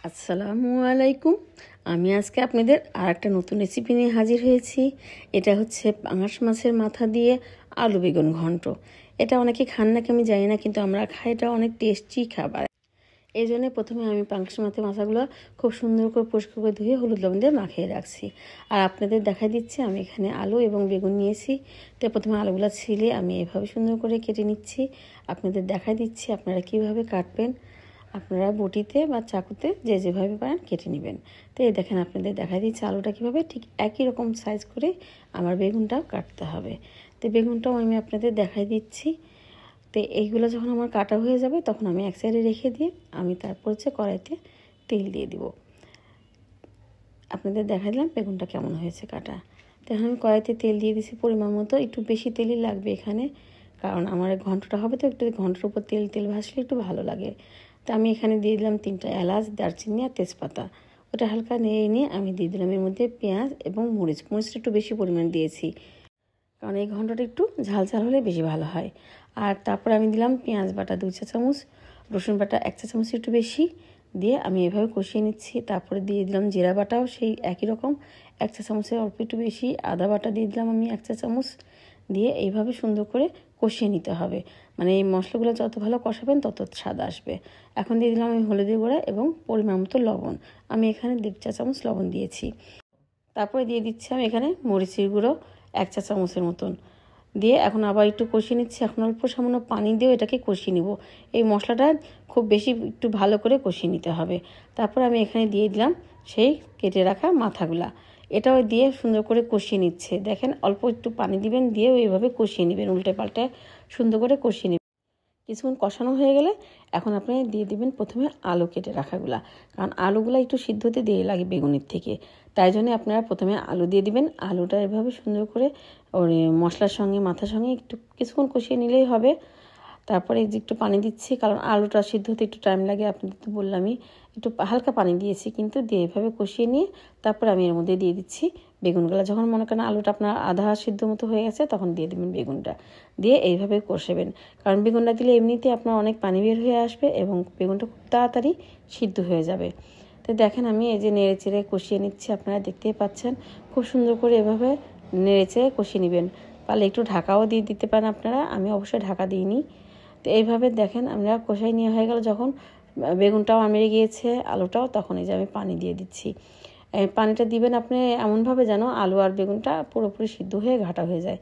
আসসালামু আলাইকুম। আমি আজকে আপনাদের আরেকটা নতুন রেসিপি নিয়ে হাজির হয়েছি। এটা হচ্ছে পাঙাশ মাছের মাথা দিয়ে আলু বেগুন ঘন্ট। এটা অনেকে খান নাকি আমি জানি না, কিন্তু আমরা খাই। এটা অনেক টেস্টি খাবার। এই জন্য প্রথমে আমি পাঙাশ মাছের মাথাগুলো খুব সুন্দর করে পরিষ্কার করে ধুয়ে হলুদ লবণ দিয়ে মাখিয়ে রাখছি। আর আপনাদের দেখাই দিচ্ছি আমি এখানে আলু এবং বেগুন নিয়েছি। তো প্রথমে আলুগুলো ছিলে আমি এভাবে সুন্দর করে কেটে নিচ্ছি। আপনাদের দেখাই দিচ্ছি আপনারা কিভাবে কাটবেন। আপনারা বটিতে বা চাকুতে যে যেভাবে পারেন কেটে নেবেন। তো এই দেখেন আপনাদের দেখাই দিচ্ছি আলুটা কীভাবে, ঠিক একই রকম সাইজ করে আমার বেগুনটাও কাটতে হবে। তো বেগুনটাও আমি আপনাদের দেখাই দিচ্ছি। তো এইগুলো যখন আমার কাটা হয়ে যাবে তখন আমি এক সাইডে রেখে দিয়ে আমি তারপর হচ্ছে কড়াইতে তেল দিয়ে দিব। আপনাদের দেখাই দিলাম বেগুনটা কেমন হয়েছে কাটা। তো এখন আমি কড়াইতে তেল দিয়ে দিছি পরিমাণ মতো, একটু বেশি তেলই লাগবে এখানে, কারণ আমার ঘন্টটা হবে তো একটু ঘন্টার উপর তেল ভাসলে একটু ভালো লাগে। তো আমি এখানে দিয়ে দিলাম 3টা এলাচ, দারচিনি আর তেজপাতা। ওটা হালকা নেড়ে নিয়ে আমি দিয়ে দিলাম এর মধ্যে পেঁয়াজ এবং মরিচটা একটু বেশি পরিমাণ দিয়েছি, কারণ এই ঘন্টটা একটু ঝাল ঝাল হলে বেশি ভালো হয়। আর তারপর আমি দিলাম পেঁয়াজ বাটা 2 চা চামচ, রসুন বাটা 1 চা চামচ একটু বেশি দিয়ে আমি এভাবে কষিয়ে নিচ্ছি। তারপরে দিয়ে দিলাম জিরা বাটাও সেই একই রকম 1 চা চামচের অল্প একটু বেশি, আদা বাটা দিয়ে দিলাম আমি 1 চা চামচ দিয়ে এইভাবে সুন্দর করে কষিয়ে নিতে হবে। মানে এই মশলাগুলো যত ভালো কষাবেন তত স্বাদ আসবে। এখন দিয়ে দিলাম আমি হলুদের গুঁড়া এবং পরিমাণ মতো লবণ। আমি এখানে 1.5 চা চামচ লবণ দিয়েছি। তারপরে দিয়ে দিচ্ছি আমি এখানে মরিচের গুঁড়ো 1 চা চামচের মতন দিয়ে এখন আবার একটু কষিয়ে নিচ্ছি। এখন অল্প সামান্য পানি দিয়েও এটাকে কষিয়ে নিব। এই মশলাটা খুব বেশি একটু ভালো করে কষিয়ে নিতে হবে। তারপর আমি এখানে দিয়ে দিলাম সেই কেটে রাখা মাথাগুলা, এটাও দিয়ে সুন্দর করে কষিয়ে নিচ্ছে। দেখেন অল্প একটু পানি দিবেন, দিয়ে এইভাবে কষিয়ে নেবেন, উল্টে পাল্টে সুন্দর করে কষিয়ে নেবেন। কিছুক্ষণ কষানো হয়ে গেলে এখন আপনি দিয়ে দিবেন প্রথমে আলু কেটে রাখাগুলা, কারণ আলুগুলা একটু সিদ্ধ হতে দেরি লাগে বেগুনের থেকে। তাই জন্য আপনারা প্রথমে আলু দিয়ে দিবেন। আলুটা এভাবে সুন্দর করে ওর মশলার সঙ্গে মাথার সঙ্গে একটু কিছুক্ষণ কষিয়ে নিলেই হবে। তারপরে এই যে একটু পানি দিচ্ছি, কারণ আলুটা সিদ্ধ হতে একটু টাইম লাগে। আপনাদের তো বললামই একটু হালকা পানি দিয়েছি, কিন্তু দিয়ে এভাবে কষিয়ে নিয়ে তারপর আমি এর মধ্যে দিয়ে দিচ্ছি বেগুনগুলো। যখন মনে করেন আলুটা আপনার আধা সিদ্ধ মতো হয়ে গেছে তখন দিয়ে দেবেন বেগুনটা, দিয়ে এইভাবে কষাবেন। কারণ বেগুনটা দিলে এমনিতে আপনার অনেক পানি বের হয়ে আসবে এবং বেগুনটা খুব তাড়াতাড়ি সিদ্ধ হয়ে যাবে। তো দেখেন আমি এই যে নেড়ে চেড়ে কষিয়ে নিচ্ছি, আপনারা দেখতেই পাচ্ছেন। খুব সুন্দর করে এভাবে নেড়ে চেড়ে কষিয়ে নেবেন। পারলে একটু ঢাকাও দিয়ে দিতে পারেন আপনারা, আমি অবশ্যই ঢাকা দিইনি। তো এইভাবে দেখেন আমরা কষাই নিয়ে হয়ে গেল, যখন বেগুনটাও মেরে গিয়েছে আলুটাও, তখন এই যে আমি পানি দিয়ে দিচ্ছি। পানিটা দিবেন আপনি এমনভাবে যেন আলু আর বেগুনটা পুরোপুরি সিদ্ধ হয়ে ঘাটা হয়ে যায়।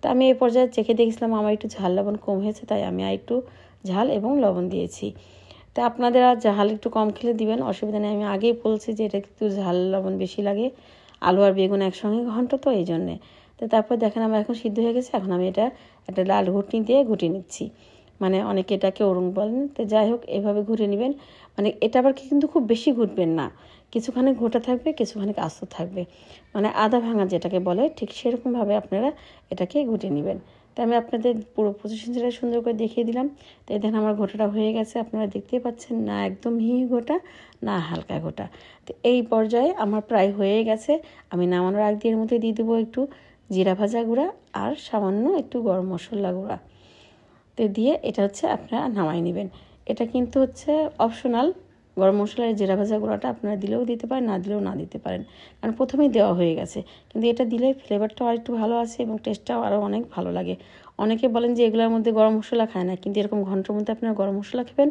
তো আমি এই পর্যায়ে চেখে দেখছিলাম আমার একটু ঝাল লবণ কম হয়েছে, তাই আমি আর একটু ঝাল এবং লবণ দিয়েছি। তো আপনাদের আর ঝাল একটু কম খেলে দিবেন, অসুবিধা নেই। আমি আগেই বলছি যে এটা একটু ঝাল লবণ বেশি লাগে, আলু আর বেগুন একসঙ্গে ঘন্ট তো এই জন্যে। তো তারপর দেখেন আমার এখন সিদ্ধ হয়ে গেছে। এখন আমি এটা একটা লাল ঘুটনি দিয়ে ঘুটে নিচ্ছি, মানে অনেকে এটাকে ওরং বলেন। তো যাই হোক এভাবে ঘুরে নেবেন। মানে এটা আবার কিন্তু খুব বেশি ঘুটবেন না, কিছুখানে ঘোটা থাকবে কিছুখানে আস্ত থাকবে, মানে আধা ভাঙা যেটাকে বলে, ঠিক সেরকমভাবে আপনারা এটাকে ঘুটে নেবেন। তো আমি আপনাদের পুরো প্রসেসিংটা সুন্দর করে দেখিয়ে দিলাম। তো এই দেখেন আমার ঘোটাটা হয়ে গেছে, আপনারা দেখতেই পাচ্ছেন, না একদম মিহি ঘোটা না হালকা ঘোটা। তো এই পর্যায়ে আমার প্রায় হয়ে গেছে। আমি নামানোর আগ দিয়ে এর মধ্যে দিয়ে দেবো একটু জিরা ভাজা গুঁড়া আর সামান্য একটু গরম মশলা গুঁড়া। তো দিয়ে এটা হচ্ছে আপনারা নামাই নেবেন। এটা কিন্তু হচ্ছে অপশনাল, গরম মশলার জিরা ভাজা গুঁড়াটা আপনারা দিলেও দিতে পারেন, না দিলেও না দিতে পারেন, কারণ প্রথমেই দেওয়া হয়ে গেছে। কিন্তু এটা দিলে ফ্লেভারটাও আর একটু ভালো আছে এবং টেস্টটাও আরও অনেক ভালো লাগে। অনেকে বলেন যে এগুলোর মধ্যে গরম মশলা খায় না, কিন্তু এরকম ঘন্টার মধ্যে আপনারা গরম মশলা খাবেন,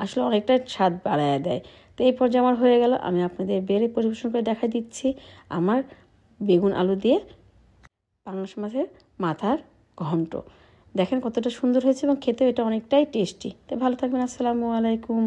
আসলে অনেকটা স্বাদ বাড়ায় দেয়। তো এই পর্যায়ে আমার হয়ে গেল। আমি আপনাদের বেড়ে পরিবেশন করে দেখা দিচ্ছি আমার বেগুন আলু দিয়ে পাঙাশ মাছের মাথার ঘন্ট। দেখেন কতটা সুন্দর হয়েছে এবং খেতে এটা অনেকটাই টেস্টি। তো ভালো থাকবেন। আসসালামু আলাইকুম।